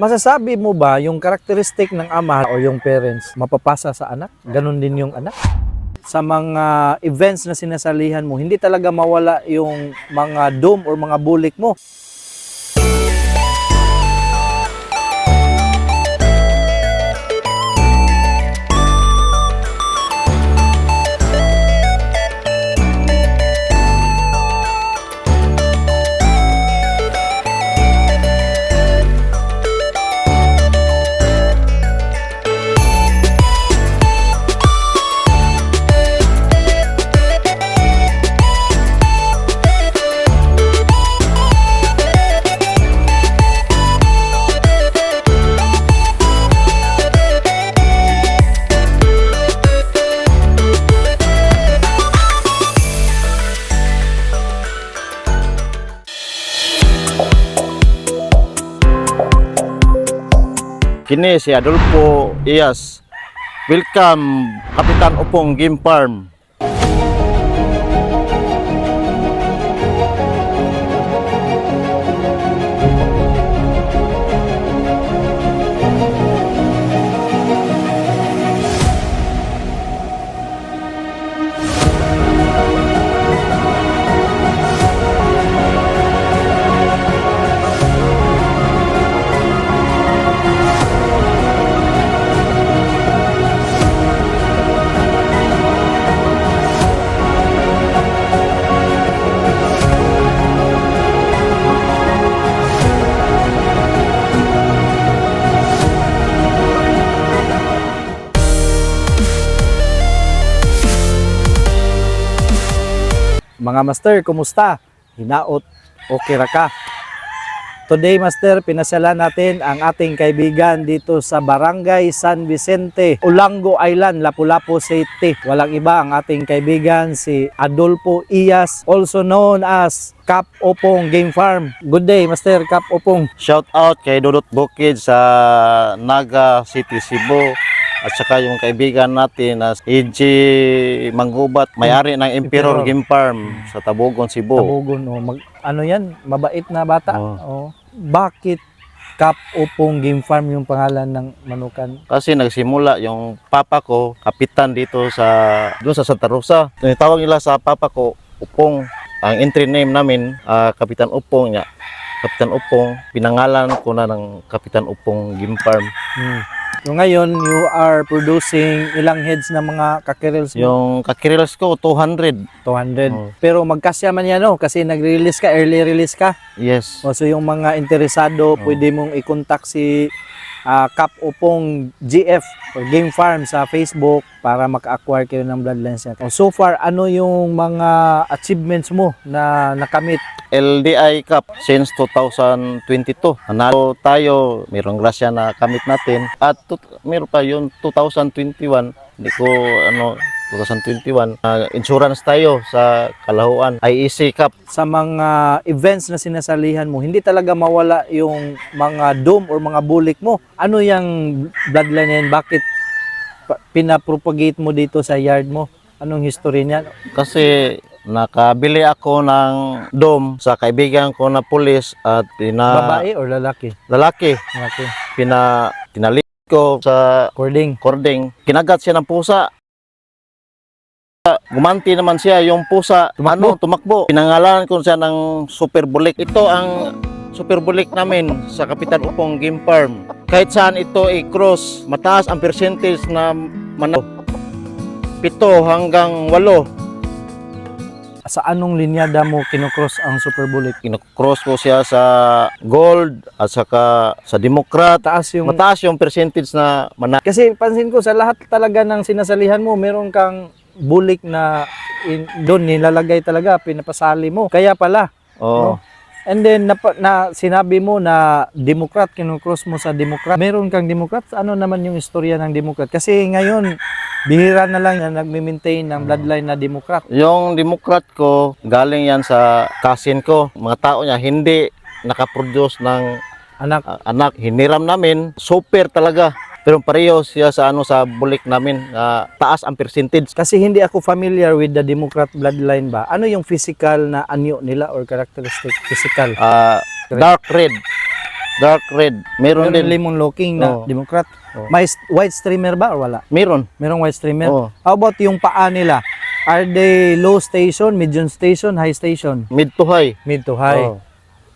Masasabi mo ba yung karakteristik ng ama o yung parents mapapasa sa anak? Ganon din yung anak? Sa mga events na sinasalihan mo, hindi talaga mawala yung mga doom or mga bulik mo. Kini si Adolfo Iyas. Welcome, Kapitan Upong Game Farm. Mga master, kumusta? Hinaot, okay ra ka? Today master, pinasyalan natin ang ating kaibigan dito sa Barangay San Vicente, Olango Island, Lapu-Lapu City. Walang iba ang ating kaibigan si Adolfo Iyas, also known as Kap Opong Game Farm. Good day master, Kap Opong. Shout out kay Dudut Bukid sa Naga City, Cebu. At saka yung kaibigan natin na EG Manggubat, may-ari ng Emperor Game Farm sa Tabogon, Cebu. Tabogon, ano yan, mabait na bata. Oh. Bakit Kap Opong Game Farm yung pangalan ng manukan? Kasi nagsimula yung papa ko, kapitan dito doon sa Santa Rosa. Tawag nila sa papa ko, Upong. Ang entry name namin, Kapitan Upong niya. Kapitan Upong, pinangalan ko na ng Kapitan Upong Game Farm. So ngayon, you are producing ilang heads na mga kakirils mo? Yung kakirils ko, 200. 200. Pero magkasya man yan, no? Kasi nag-release ka, early release ka. Yes. So yung mga interesado, pwede mong i-contact si Kap Opong GF or Game Farm sa Facebook para maka-acquire kayo ng bloodlines niya. So far, ano yung mga achievements mo na nakamit? LDI Cup since 2022. Nanalo tayo, mayroong grasya na kamit natin. At mayroon pa yung 2021, 2021, insurance tayo sa Kalahuan, IEC Cup. Sa mga events na sinasalihan mo, hindi talaga mawala yung mga doom or mga bulik mo. Ano yung bloodline yan? Bakit pinapropagate mo dito sa yard mo? Anong history niya? Kasi nakabili ako ng dome sa kaibigan ko na pulis at Babae or lalaki? lalaki. Lalaki. Tinalit ko sa Cording. Kinagat siya ng pusa. Gumanti naman siya yung pusa. Tumakbo. Pinangalan ko siya ng Super Bulik. Ito ang Super Bulik namin sa Kapitan Upong Game Farm. Kahit saan ito i-cross, mataas ang percentage na manalo. 7 hanggang 8. Sa anong linyada mo kinocross ang Super Bulik? Kinocross ko siya sa Gold at saka sa Democrat. Mataas yung percentage na manalo. Kasi pansin ko sa lahat talaga ng sinasalihan mo, meron kang bulik na doon nilalagay talaga, pinapasali mo. Kaya pala. Oh. No? And then sinabi mo na Democrat, kinocross mo sa Democrat. Meron kang Democrat? Ano naman yung istorya ng Democrat? Kasi ngayon, bihira na lang na nagme-maintain ng bloodline na Democrat. Yung Democrat ko, galing yan sa cousin ko. Mga tao niya hindi nakaproduce ng anak. Hiniram namin, super talaga. Pero pareho siya sa sa bulik namin, taas ang percentage. Kasi hindi ako familiar with the Democrat bloodline ba? Ano yung physical na anyo nila or characteristic physical? Dark red. dark red. Meron Meron din. lemon looking na Oo. Democrat. Oo. May white streamer ba or wala? Meron. Merong white streamer. Oo. How about yung paa nila? Are they low station, medium station, high station? Mid to high. Mid to high. Oo.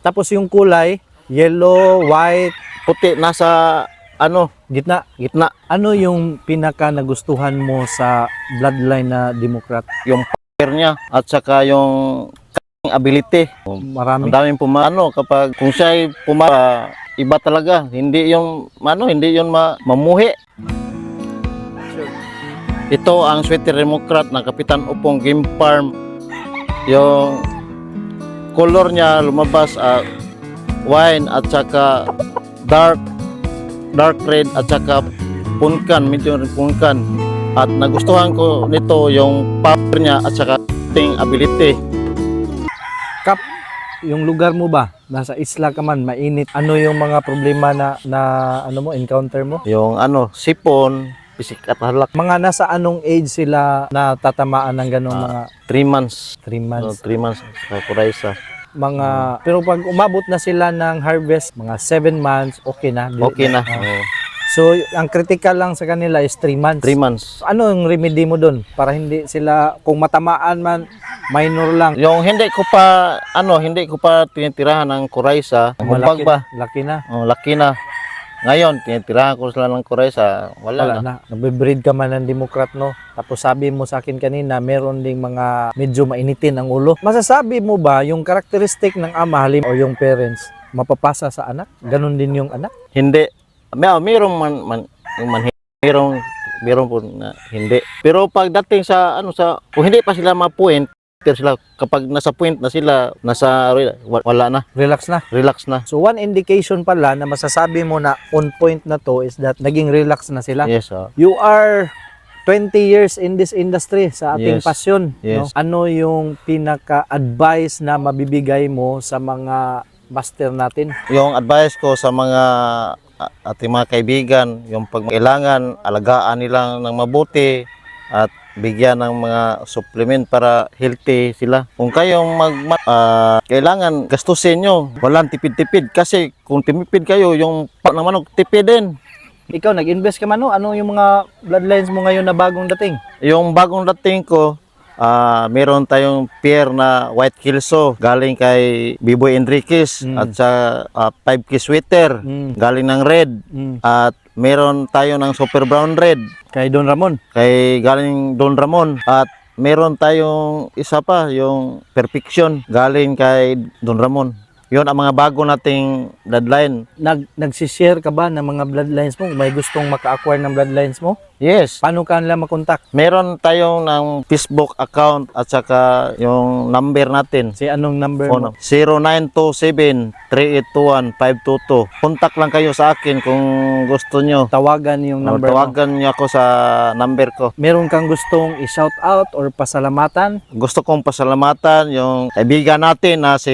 Tapos yung kulay, yellow, white, Puti nasa gitna. gitna. Ano yung pinaka nagustuhan mo sa bloodline na Democrat? Yung power niya at saka yung ability. Marami. Ang daming kapag kung siya ay iba talaga. Hindi yung mamuhi. Ito ang Sweeter Democrat ng Kapitan Upong Game Farm. Yung color niya lumabas wine at saka dark red at saka punkan, medyo rin punkan. At nagustuhan ko nito yung power niya at saka ting ability. Kap, yung lugar mo ba? Nasa isla ka man, mainit. Ano yung mga problema na encounter mo? Yung sipon, pisik at halak. Mga nasa anong age sila natatamaan ng ganong mga 3 months. 3 months? 3 months sa Kuraysa. Pero pag umabot na sila ng harvest, mga 7 months, okay na. Okay na. So, ang critical lang sa kanila is 3 months. 3 months. Ano yung remedy mo doon para hindi sila, kung matamaan man, minor lang? Yung hindi ko pa tinitirahan ng Kuraysa. Humpag ba? Laki na. Laki na. Ngayon, tinitirahan ko sila ng Kuraysa. Wala na. Na. Nabibreed ka man ng Democrat, no? Tapos sabi mo sa akin kanina, meron ding mga medyo mainitin ang ulo. Masasabi mo ba yung karakteristik ng ama halim o yung parents mapapasa sa anak? Ganon din yung anak? Hindi. Mayroong meron po na hindi. Pero pagdating sa kung hindi pa sila ma-point, sila kapag nasa point na sila, wala na, Relax na. relax na. So one indication pala na masasabi mo na on point na to is that naging relax na sila. Yes, You are 20 years in this industry sa ating Yes. pasyon. No? Yes. Ano yung pinaka-advice na mabibigay mo sa mga master natin? Yung advice ko sa mga ating mga kaibigan, yung pag kailangan alagaan nila ng mabuti at bigyan ng mga supplement para healthy sila. Kung kayong kailangan gastusin nyo, walang tipid-tipid kasi kung timipid kayo, yung manok tipid din. Ikaw, nag-invest ka man, no? Ano yung mga bloodlines mo ngayon na bagong dating? Yung bagong dating ko, meron tayong pair na white kilso galing kay Biboy Enriquez at sa 5K sweater galing ng red at meron tayo ng super brown red Kay Don Ramon. galing Don Ramon at meron tayong isa pa yung perfection galing kay Don Ramon. Yun ang mga bago nating bloodline. Nagsishare ka ba ng mga bloodlines mo? May gustong maka-acquire ng bloodlines mo? Yes. Paano ka nila makontak? Meron tayong ng Facebook account at saka yung number natin. Si anong number mo? 0927-3821-522. Contact lang kayo sa akin kung gusto nyo. Tawagan yung number mo. Tawagan nyo ako sa number ko. Meron kang gustong i-shout out or pasalamatan? Gusto kong pasalamatan yung kaibigan natin na si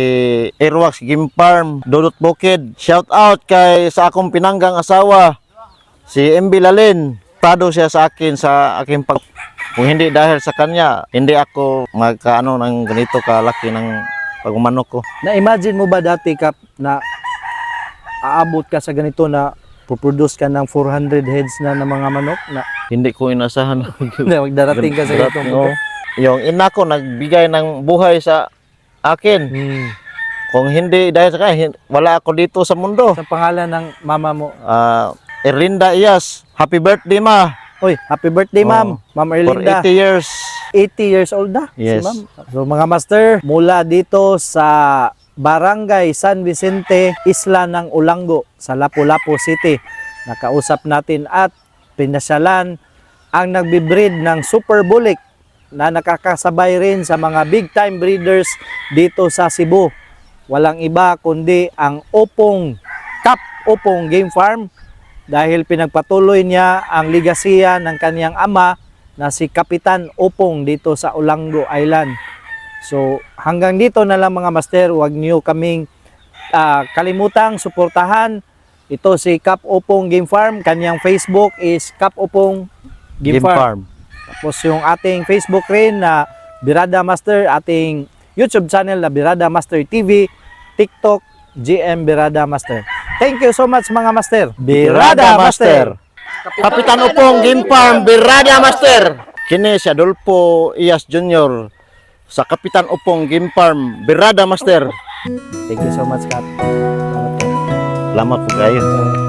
Airwax Game Farm, Dudut Bukid. Shout out sa akong pinanggang asawa, si MB Lalin. Prado siya sa akin sa aking kung hindi dahil sa kanya, hindi ako ng ganito kalaki ng pagmanok ko. Na-imagine mo ba dati, Kap, na aabot ka sa ganito na puproduce ka ng 400 heads na ng mga manok na Hindi ko inasahan. na magdarating ka sa ganitong punto? Yung ina ko nagbigay ng buhay sa akin. Kung hindi dahil sa kanya, wala ako dito sa mundo. Sa pangalan ng mama mo. Erlinda Iyas, happy birthday ma. Oy, happy birthday, ma'am. Ma'am For Erlinda. 80 years. 80 years old na Yes. si ma'am. So mga master, mula dito sa Barangay San Vicente, Isla ng Ulango sa Lapu-Lapu City. Nakausap natin at pinasyalan ang nagbi-breed ng Super Bullik na nakakasabay rin sa mga big time breeders dito sa Cebu. Walang iba kundi ang Kap Opong Game Farm dahil pinagpatuloy niya ang ligasiya ng kaniyang ama na si Kapitan Opong dito sa Ulango Island. So hanggang dito na lang mga master, huwag niyo kaming kalimutang suportahan. Ito si Kap Opong Game Farm, kaniyang Facebook is Kap Opong Game Farm. Tapos yung ating Facebook rin na Birada Master, ating YouTube channel na Birada Master TV, TikTok, GM Birada Master. Thank you so much mga master. Birada Master. Kapitan Upong Game Farm, Birada Master. Kini si Adolfo Iyas Jr. sa Kapitan Upong Game Farm, Birada Master. Thank you so much, Kap. Salamat po kayo.